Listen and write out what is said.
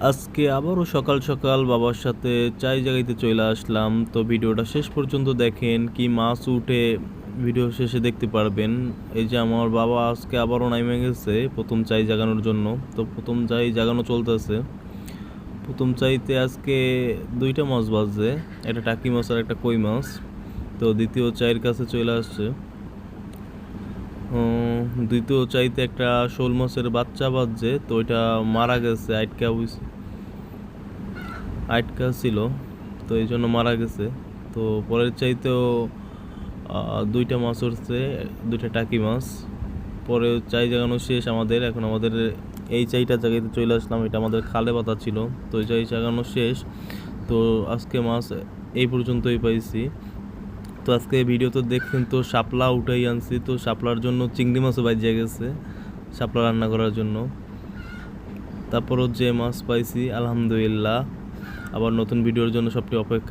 আজকে আবারও সকাল সকাল বাবার সাথে চাই জাগাইতে চলে আসলাম। তো ভিডিওটা শেষ পর্যন্ত দেখেন, কি মাছ উঠে ভিডিও শেষে দেখতে পারবেন। এই যে আমার বাবা আজকে আবারও নাইমে গেছে প্রথম চাই জাগানোর জন্য। তো প্রথম চাই জাগানো চলতেছে। প্রথম চাইতে আজকে দুইটা মাছ বাজছে, একটা টাকি মাছ আর একটা কই মাছ। তো দ্বিতীয় চাইয়ের কাছে চলে আসছে। দ্বিতীয় চাইতে একটা শোল মাছের বাচ্চা বাজছে, তো ওইটা মারা গেছে, আটকা ছিল, তো এই জন্য মারা গেছে। তো পরের চাইতেও দুইটা মাছ উঠছে, দুইটা টাকি মাছ। পরে চাই জাগানো শেষ আমাদের। এখন আমাদের এই চাইটা জায়গাতে চলে আসলাম, এটা আমাদের খালে পাতা ছিল। তো এই চাই জাগানো শেষ। তো আজকে মাছ এই পর্যন্তই পাইছি। তো আজকে ভিডিও তো দেখছেন, তো শাপলা উঠাই আনছি। তো শাপলার জন্য চিংড়ি মাছও বাজিয়ে গেছে শাপলা রান্না করার জন্য। তারপরও যে মাছ পাইছি আলহামদুলিল্লাহ। আবার নতুন ভিডিওর জন্য সবটি অপেক্ষা।